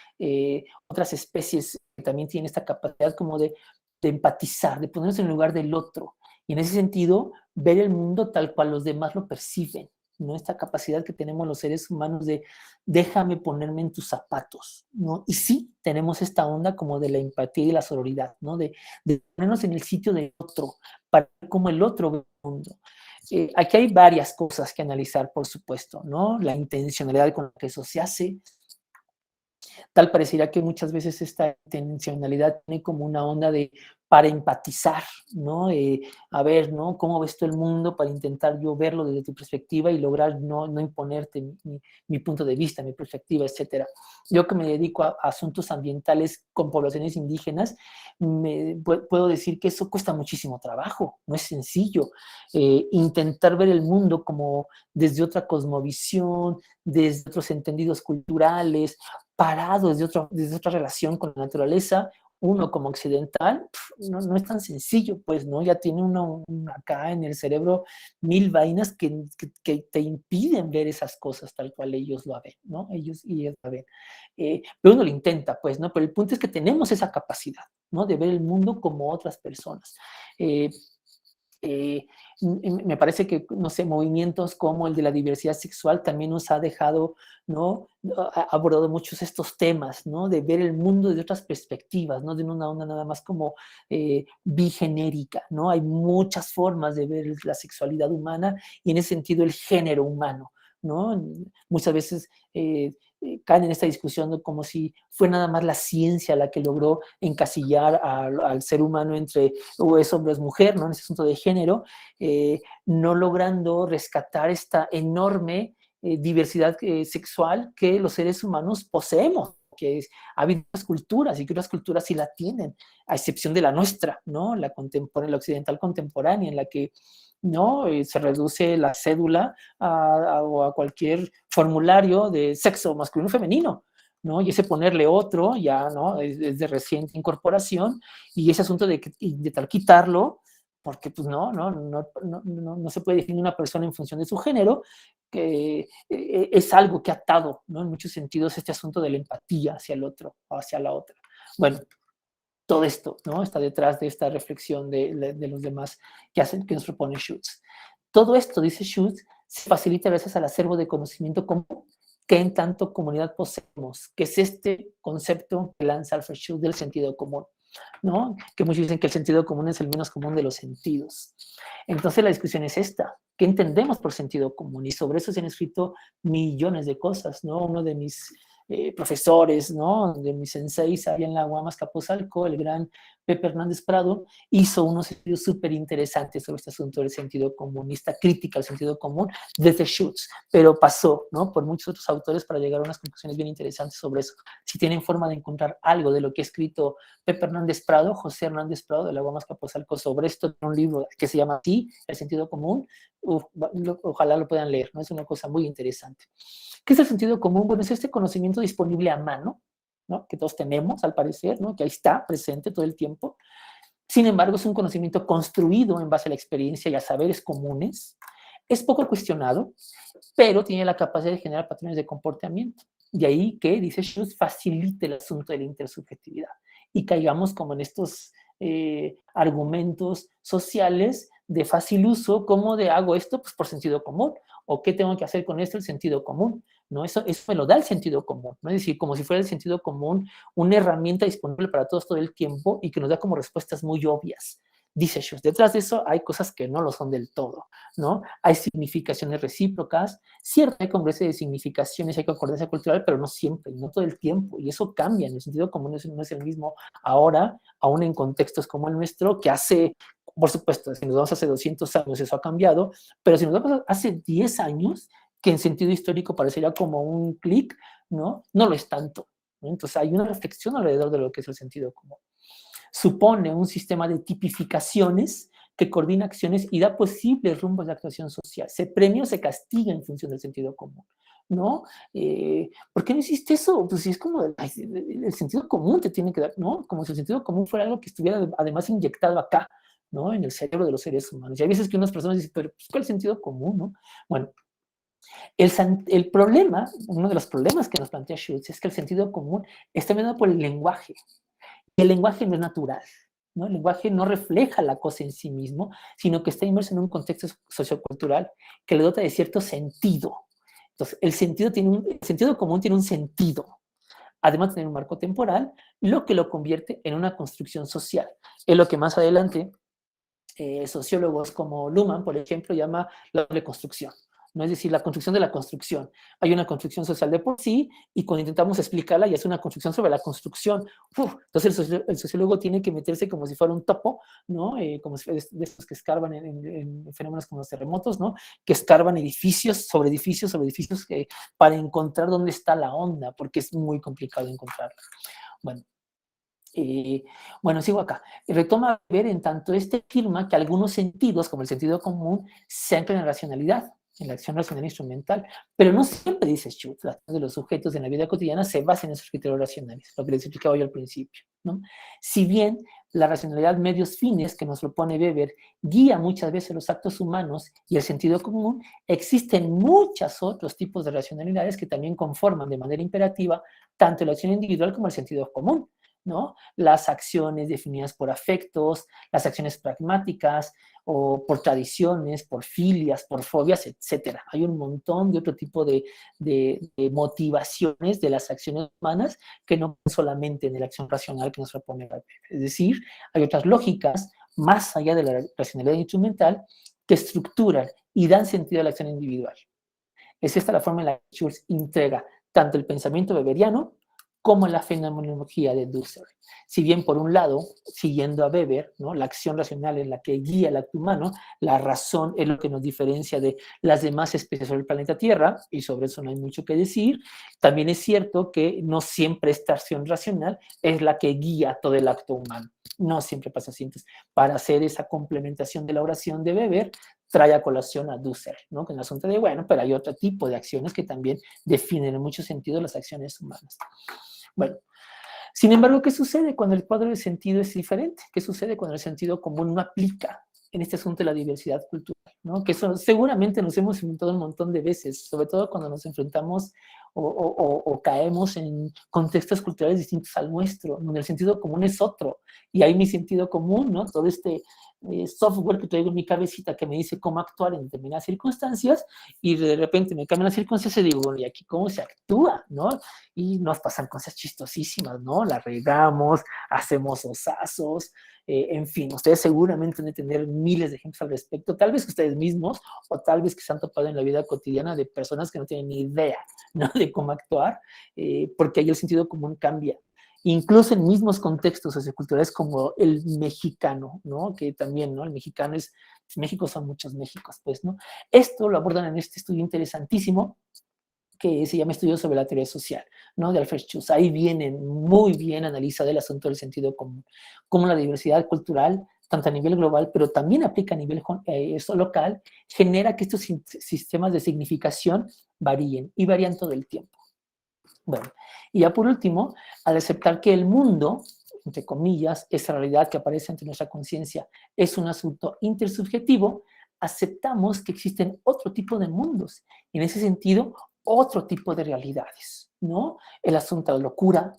especies que también tienen esta capacidad como de empatizar, de ponernos en el lugar del otro. Y en ese sentido, ver el mundo tal cual los demás lo perciben, ¿no? Esta capacidad que tenemos los seres humanos de déjame ponerme en tus zapatos, ¿no? Y sí, tenemos esta onda como de la empatía y la sororidad, ¿no? De ponernos en el sitio del otro, para ver cómo el otro ve el mundo. Aquí hay varias cosas que analizar, por supuesto, ¿no? La intencionalidad con la que eso se hace. Tal pareciera que muchas veces esta intencionalidad tiene como una onda de para empatizar, ¿no? A ver, ¿no? ¿Cómo ves tú el mundo para intentar yo verlo desde tu perspectiva y lograr no imponerte mi punto de vista, mi perspectiva, etcétera? Yo que me dedico a asuntos ambientales con poblaciones indígenas, puedo decir que eso cuesta muchísimo trabajo, no es sencillo. Intentar ver el mundo como desde otra cosmovisión, desde otros entendidos culturales, parado desde otra relación con la naturaleza, uno como occidental, no es tan sencillo, pues, ¿no? Ya tiene uno acá en el cerebro mil vainas que te impiden ver esas cosas tal cual ellos lo ven, ¿no? Ellos y ellas lo ven. Pero uno lo intenta, pues, ¿no? Pero el punto es que tenemos esa capacidad, ¿no? De ver el mundo como otras personas. Eh, eh, Me parece que, no sé, movimientos como el de la diversidad sexual también nos ha dejado, ¿no? Ha abordado muchos estos temas, ¿no? De ver el mundo desde otras perspectivas, no de una onda nada más como bigenérica, ¿no? Hay muchas formas de ver la sexualidad humana y en ese sentido el género humano, ¿no? Muchas veces caen en esta discusión ¿no? como si fue nada más la ciencia la que logró encasillar al ser humano entre o es hombre o es mujer, ¿no? En ese asunto de género, no logrando rescatar esta enorme diversidad sexual que los seres humanos poseemos, que es, ha habido otras culturas y que otras culturas sí la tienen, a excepción de la nuestra, ¿no? La occidental contemporánea, en la que ¿no? Se reduce la cédula o a cualquier formulario de sexo masculino o femenino, ¿no? Y ese ponerle otro ya, ¿no? Es de reciente incorporación y ese asunto de tal quitarlo, porque pues no se puede definir una persona en función de su género, que es algo que ha atado, ¿no? En muchos sentidos este asunto de la empatía hacia el otro o hacia la otra. Bueno, todo esto, ¿no? Está detrás de esta reflexión de los demás que nos propone Schutz. Todo esto, dice Schutz, se facilita gracias al acervo de conocimiento común que en tanto comunidad poseemos, que es este concepto que lanza Alfred Schutz del sentido común, ¿no? Que muchos dicen que el sentido común es el menos común de los sentidos. Entonces la discusión es esta, ¿qué entendemos por sentido común? Y sobre eso se han escrito millones de cosas, ¿no? Uno de mis profesores, ¿no? De mis senseis allá en la Guamas Capozalco, el gran Pepe Hernández Prado, hizo unos estudios súper interesantes sobre este asunto del sentido común, y esta crítica al sentido común desde Schutz, pero pasó, ¿no? Por muchos otros autores para llegar a unas conclusiones bien interesantes sobre eso. Si tienen forma de encontrar algo de lo que ha escrito Pepe Hernández Prado, José Hernández Prado de la Guamas Capozalco sobre esto, un libro que se llama así, El sentido común, ojalá lo puedan leer, ¿no? Es una cosa muy interesante. ¿Qué es el sentido común? Bueno, es este conocimiento disponible a mano, ¿no? Que todos tenemos, al parecer, ¿no? Que ahí está presente todo el tiempo. Sin embargo, es un conocimiento construido en base a la experiencia y a saberes comunes. Es poco cuestionado, pero tiene la capacidad de generar patrones de comportamiento. De ahí que, dice Schutz, facilite el asunto de la intersubjetividad y caigamos como en estos argumentos sociales de fácil uso, como de hago esto pues por sentido común, o qué tengo que hacer con esto, el sentido común, ¿no? Eso me lo da el sentido común, ¿no? Es decir, como si fuera el sentido común una herramienta disponible para todos todo el tiempo y que nos da como respuestas muy obvias, dice Schultz. Detrás de eso hay cosas que no lo son del todo, ¿no? Hay significaciones recíprocas, cierto, hay congruencia de significaciones, hay concordancia cultural, pero no siempre, no todo el tiempo, y eso cambia, en el sentido común no es el mismo ahora, aún en contextos como el nuestro, que hace, por supuesto, si nos vamos hace 200 años, eso ha cambiado, pero si nos vamos hace 10 años, que en sentido histórico parecería como un clic, ¿no? No lo es tanto, ¿no? Entonces hay una reflexión alrededor de lo que es el sentido común. Supone un sistema de tipificaciones que coordina acciones y da posibles rumbos de actuación social. Se premia o se castiga en función del sentido común, ¿no? ¿Por qué no existe eso? Pues si es como el sentido común te tiene que dar, ¿no? Como si el sentido común fuera algo que estuviera además inyectado acá, ¿no? En el cerebro de los seres humanos. Y hay veces que unas personas dicen, pero ¿cuál es el sentido común, no? Bueno, el problema, uno de los problemas que nos plantea Schultz es que el sentido común está mediado por el lenguaje. El lenguaje no es natural, ¿no? El lenguaje no refleja la cosa en sí mismo, sino que está inmerso en un contexto sociocultural que le dota de cierto sentido. Entonces, el sentido común tiene un sentido, además de tener un marco temporal, lo que lo convierte en una construcción social. Es lo que más adelante sociólogos como Luhmann, por ejemplo, llama la doble construcción. ¿No? Es decir, la construcción de la construcción. Hay una construcción social de por sí y cuando intentamos explicarla ya es una construcción sobre la construcción. Entonces el sociólogo tiene que meterse como si fuera un topo, ¿no? Como si, de estos que escarban en fenómenos como los terremotos, ¿no? Que escarban edificios sobre edificios sobre edificios para encontrar dónde está la onda, porque es muy complicado encontrarla. Bueno, bueno, sigo acá. Retoma ver en tanto afirma que algunos sentidos, como el sentido común, se anclan en la racionalidad, en la acción racional instrumental, pero no siempre, dice Schultz, la acción de los sujetos en la vida cotidiana se basa en esos criterios racionales, lo que les explicaba yo al principio, ¿no? Si bien la racionalidad medios fines que nos propone Weber guía muchas veces los actos humanos y el sentido común, existen muchos otros tipos de racionalidades que también conforman de manera imperativa tanto la acción individual como el sentido común, ¿no? Las acciones definidas por afectos, las acciones pragmáticas o por tradiciones, por filias, por fobias, etc. Hay un montón de otro tipo de motivaciones de las acciones humanas que no solamente en la acción racional que nos propone Weber. Es decir, hay otras lógicas más allá de la racionalidad instrumental que estructuran y dan sentido a la acción individual. Es esta la forma en la que Schultz integra tanto el pensamiento weberiano como la fenomenología de Husserl. Si bien por un lado, siguiendo a Weber, ¿no? La acción racional es la que guía el acto humano, la razón es lo que nos diferencia de las demás especies sobre el planeta Tierra, y sobre eso no hay mucho que decir. También es cierto que no siempre esta acción racional es la que guía todo el acto humano. No siempre pasa así. Entonces, para hacer esa complementación de la oración de Weber, trae a colación a Husserl, ¿no? Con el asunto de, bueno, pero hay otro tipo de acciones que también definen en mucho sentido las acciones humanas. Bueno, sin embargo, ¿qué sucede cuando el cuadro de sentido es diferente? ¿Qué sucede cuando el sentido común no aplica en este asunto de la diversidad cultural? ¿No? Que eso seguramente nos hemos enfrentado un montón de veces, sobre todo cuando nos enfrentamos o caemos en contextos culturales distintos al nuestro, donde el sentido común es otro, y hay mi sentido común, ¿no? Todo este software que traigo en mi cabecita que me dice cómo actuar en determinadas circunstancias, y de repente me cambian las circunstancias y digo, bueno, ¿y aquí cómo se actúa, no? Y nos pasan cosas chistosísimas, ¿no? La regamos, hacemos osazos, en fin, ustedes seguramente han de tener miles de ejemplos al respecto, tal vez ustedes mismos, o tal vez que se han topado en la vida cotidiana de personas que no tienen ni idea, ¿no? De cómo actuar, porque ahí el sentido común cambia. Incluso en mismos contextos socioculturales como el mexicano, ¿no? Que también, ¿no? El mexicano es, México son muchos Méxicos, pues, ¿no? Esto lo abordan en este estudio interesantísimo que se llama Estudios sobre la Teoría Social, ¿no? De Alfred Schultz. Ahí viene muy bien analizado el asunto del sentido común, cómo la diversidad cultural, tanto a nivel global, pero también aplica a nivel local, genera que estos sistemas de significación varíen y varían todo el tiempo. Bueno, y ya por último, al aceptar que el mundo, entre comillas, esa realidad que aparece ante nuestra conciencia, es un asunto intersubjetivo, aceptamos que existen otro tipo de mundos, y en ese sentido, otro tipo de realidades, ¿no? El asunto de la locura,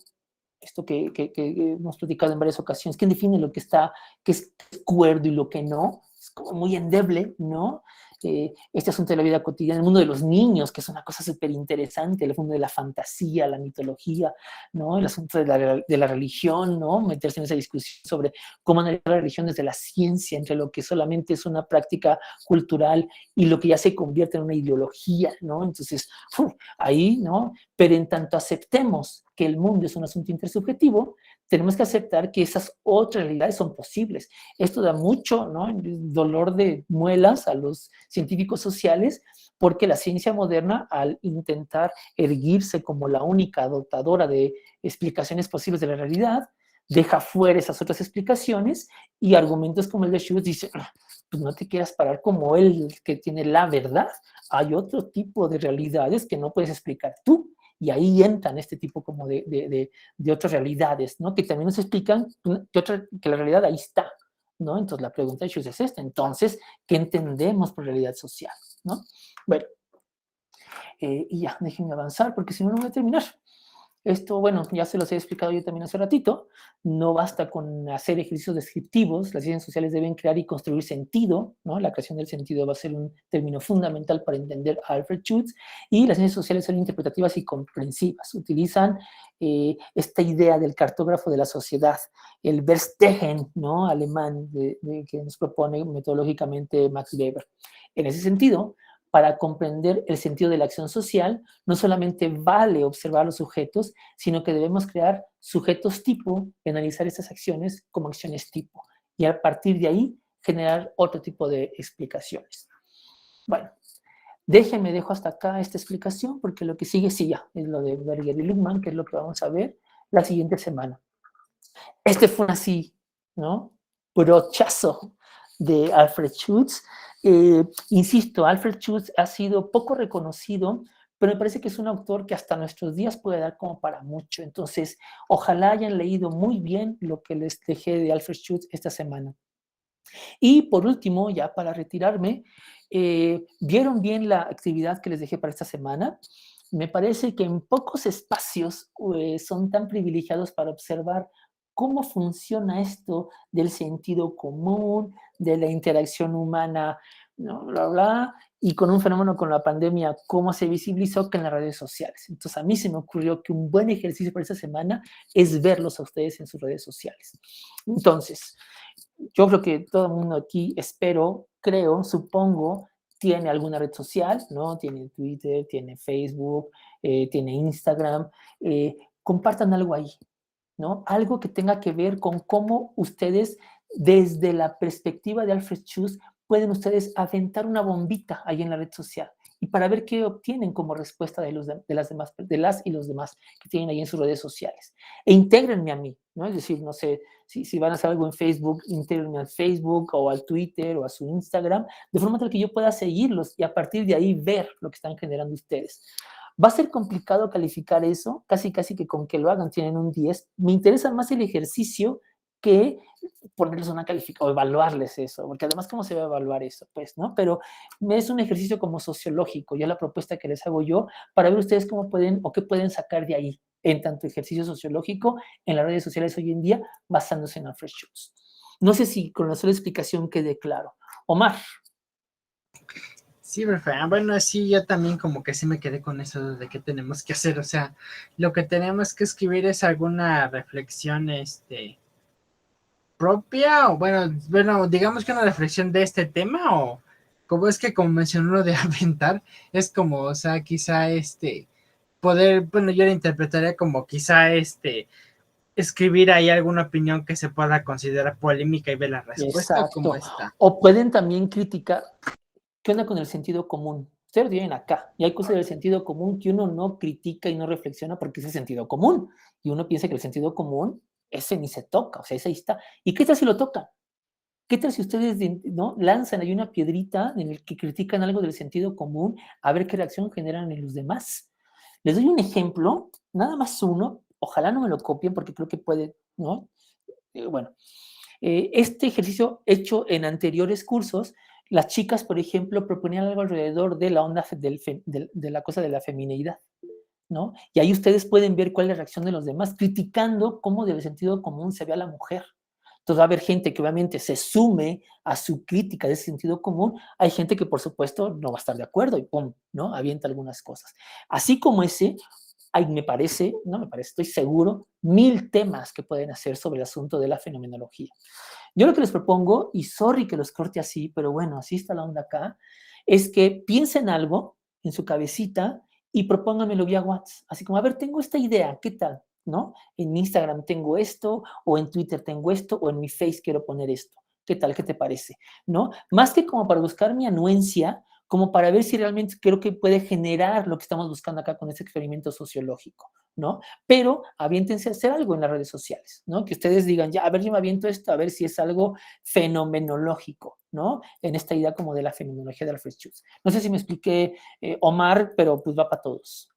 esto que hemos platicado en varias ocasiones, ¿quién define lo que está, que es cuerdo y lo que no? Es como muy endeble, ¿no? este asunto de la vida cotidiana, el mundo de los niños, que es una cosa súper interesante, el mundo de la fantasía, la mitología, ¿no? El asunto de la religión, ¿no? Meterse en esa discusión sobre cómo analizar la religión desde la ciencia, entre lo que solamente es una práctica cultural y lo que ya se convierte en una ideología, ¿no? Entonces, ahí, ¿no? Pero en tanto aceptemos que el mundo es un asunto intersubjetivo, tenemos que aceptar que esas otras realidades son posibles. Esto da mucho, ¿no? Dolor de muelas a los científicos sociales, porque la ciencia moderna, al intentar erguirse como la única dotadora de explicaciones posibles de la realidad, deja fuera esas otras explicaciones y argumentos como el de Schultz dice, pues no te quieras parar como él que tiene la verdad. Hay otro tipo de realidades que no puedes explicar tú. Y ahí entran este tipo como de otras realidades, ¿no? Que también nos explican que la realidad ahí está, ¿no? Entonces la pregunta de Schultz es esta. Entonces, ¿qué entendemos por realidad social, ¿no? Bueno, y ya, déjenme avanzar porque si no, no voy a terminar. Esto, bueno, ya se los he explicado yo también hace ratito, no basta con hacer ejercicios descriptivos, las ciencias sociales deben crear y construir sentido, ¿no? La creación del sentido va a ser un término fundamental para entender a Alfred Schultz, y las ciencias sociales son interpretativas y comprensivas, utilizan esta idea del cartógrafo de la sociedad, el Verstehen, ¿no? Alemán, que nos propone metodológicamente Max Weber. En ese sentido, para comprender el sentido de la acción social, no solamente vale observar los sujetos, sino que debemos crear sujetos tipo y analizar estas acciones como acciones tipo. Y a partir de ahí, generar otro tipo de explicaciones. Bueno, dejo hasta acá esta explicación, porque lo que sigue sí ya es lo de Berger y Luhmann, que es lo que vamos a ver la siguiente semana. Este fue así, ¿no? Brochazo de Alfred Schultz. Insisto, Alfred Schultz ha sido poco reconocido, pero me parece que es un autor que hasta nuestros días puede dar como para mucho. Entonces, ojalá hayan leído muy bien lo que les dejé de Alfred Schultz esta semana. Y por último, ya para retirarme, ¿vieron bien la actividad que les dejé para esta semana? Me parece que en pocos espacios son tan privilegiados para observar cómo funciona esto del sentido común, de la interacción humana, ¿no? Bla, bla, y con un fenómeno con la pandemia, cómo se visibilizó que en las redes sociales. Entonces, a mí se me ocurrió que un buen ejercicio para esta semana es verlos a ustedes en sus redes sociales. Entonces, yo creo que todo el mundo aquí, espero, creo, supongo, tiene alguna red social, ¿no? Tiene Twitter, tiene Facebook, tiene Instagram. Compartan algo ahí, ¿no? Algo que tenga que ver con cómo ustedes, desde la perspectiva de Alfred Schultz, pueden ustedes aventar una bombita ahí en la red social y para ver qué obtienen como respuesta de las y los demás que tienen ahí en sus redes sociales. E intégrenme a mí, ¿no? Es decir, no sé, si van a hacer algo en Facebook, intégrenme al Facebook o al Twitter o a su Instagram, de forma tal que yo pueda seguirlos y a partir de ahí ver lo que están generando ustedes. Va a ser complicado calificar eso, casi que con que lo hagan tienen un 10. Me interesa más el ejercicio que ponerles una calificación o evaluarles eso, porque además, ¿cómo se va a evaluar eso? Pues, ¿no? Pero es un ejercicio como sociológico, ya la propuesta que les hago yo, para ver ustedes cómo pueden o qué pueden sacar de ahí, en tanto ejercicio sociológico en las redes sociales hoy en día, basándose en Alfred Schultz. No sé si con la sola explicación quede claro. Omar. Sí, profe. Bueno, sí, yo también como que sí me quedé con eso de qué tenemos que hacer. O sea, lo que tenemos que escribir es alguna reflexión, propia, o bueno, digamos que una reflexión de este tema, o como es que como mencionó lo de aventar, es como, o sea, quizá poder, bueno, yo lo interpretaría como quizá escribir ahí alguna opinión que se pueda considerar polémica y ver la respuesta, o cómo Exacto. está. O pueden también criticar. ¿Qué onda con el sentido común? Ustedes vienen acá y hay cosas del sentido común que uno no critica y no reflexiona porque es el sentido común. Y uno piensa que el sentido común, ese ni se toca, o sea, ese ahí está. ¿Y qué tal si lo tocan? ¿Qué tal si ustedes no lanzan ahí una piedrita en el que critican algo del sentido común a ver qué reacción generan en los demás? Les doy un ejemplo, nada más uno, ojalá no me lo copien porque creo que puede, ¿no? Bueno, este ejercicio hecho en anteriores cursos, las chicas, por ejemplo, proponían algo alrededor de la onda de la cosa de la femineidad, ¿no? Y ahí ustedes pueden ver cuál es la reacción de los demás, criticando cómo del sentido común se ve a la mujer, Entonces va a haber gente que obviamente se sume a su crítica de ese sentido común. Hay gente que por supuesto no va a estar de acuerdo y pum, ¿no? Avienta algunas cosas. Así como ese, hay, me parece, no me parece, estoy seguro, 1000 temas que pueden hacer sobre el asunto de la fenomenología. Yo lo que les propongo, y sorry que los corte así, pero bueno, así está la onda acá, es que piensen algo en su cabecita y propónganmelo vía WhatsApp. Así como, a ver, tengo esta idea, ¿qué tal? ¿No? En Instagram tengo esto, o en Twitter tengo esto, o en mi Face quiero poner esto. ¿Qué tal? ¿Qué te parece? ¿No? Más que como para buscar mi anuencia, como para ver si realmente creo que puede generar lo que estamos buscando acá con este experimento sociológico, ¿no? Pero aviéntense a hacer algo en las redes sociales, ¿no? Que ustedes digan, ya, a ver, yo me aviento esto, a ver si es algo fenomenológico, ¿no? En esta idea como de la fenomenología de Alfred Schutz. No sé si me expliqué, Omar, pero pues va para todos.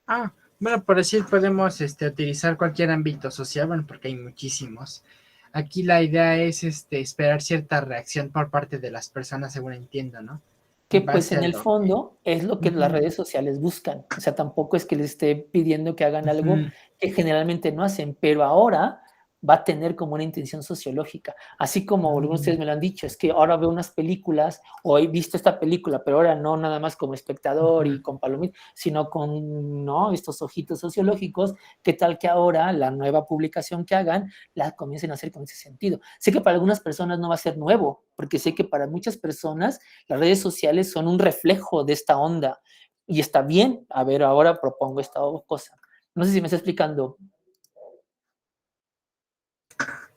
Ah, bueno, por decir, podemos utilizar cualquier ámbito social, bueno, porque hay muchísimos. Aquí la idea es esperar cierta reacción por parte de las personas, según entiendo, ¿no? Que En pues base en a el lo que... fondo es lo que las Ujú, redes sociales buscan. O sea, tampoco es que les esté pidiendo que hagan algo ujú, que generalmente no hacen, pero ahora va a tener como una intención sociológica. Así como algunos de ujú, ustedes me lo han dicho, es que ahora veo unas películas o he visto esta película, pero ahora no nada más como espectador y ujú. con palomitas, sino con, ¿no?, estos ojitos sociológicos. ¿Qué tal que ahora la nueva publicación que hagan la comiencen a hacer con ese sentido? Sé que para algunas personas no va a ser nuevo, porque sé que para muchas personas las redes sociales son un reflejo de esta onda y está bien. A ver, ahora propongo esta cosa. No sé si me está explicando.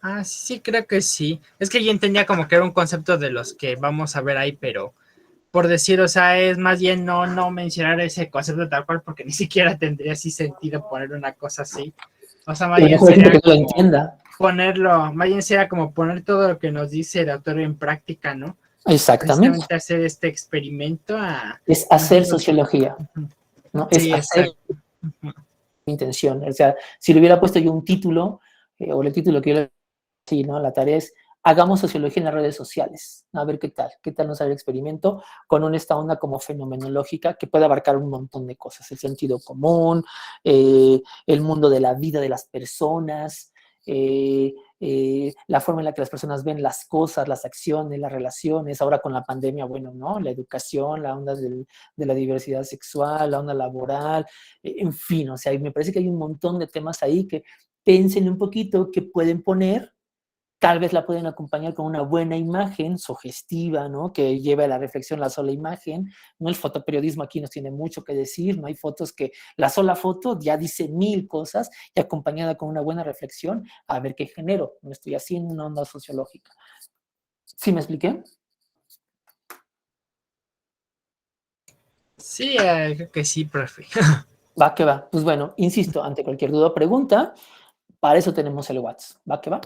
Ah, sí, sí, creo que sí. Es que yo entendía como que era un concepto de los que vamos a ver ahí, pero por decir, o sea, es más bien no mencionar ese concepto tal cual, porque ni siquiera tendría así sentido poner una cosa así. O sea, más A lo bien mejor hay gente sería que no lo como entienda. ponerlo, más bien sería como poner todo lo que nos dice el autor en práctica, ¿no? Exactamente. Precisamente hacer este experimento a Es hacer nosotros. sociología, ¿no? Es Sí, hacer exacto. intención. O sea, si le hubiera puesto yo un título, o el título que yo le... Sí, ¿no? La tarea es, hagamos sociología en las redes sociales. A ver qué tal nos sale el experimento con esta onda como fenomenológica que puede abarcar un montón de cosas. El sentido común, el mundo de la vida de las personas, la forma en la que las personas ven las cosas, las acciones, las relaciones. Ahora con la pandemia, bueno, ¿no? La educación, la onda de la diversidad sexual, la onda laboral, en fin, o sea, me parece que hay un montón de temas ahí que piensen un poquito que pueden poner. Tal vez la pueden acompañar con una buena imagen sugestiva, ¿no? Que lleve a la reflexión la sola imagen. ¿No? El fotoperiodismo aquí nos tiene mucho que decir, ¿no? Hay fotos que la sola foto ya dice 1000 cosas y acompañada con una buena reflexión, a ver qué genero. Me estoy haciendo una onda sociológica. ¿Sí me expliqué? Sí, creo que sí, profe. Va que va. Pues bueno, insisto, ante cualquier duda o pregunta, para eso tenemos el WhatsApp. Va que va.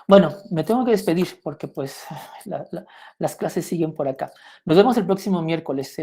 Bueno, me tengo que despedir porque pues las clases siguen por acá. Nos vemos el próximo miércoles.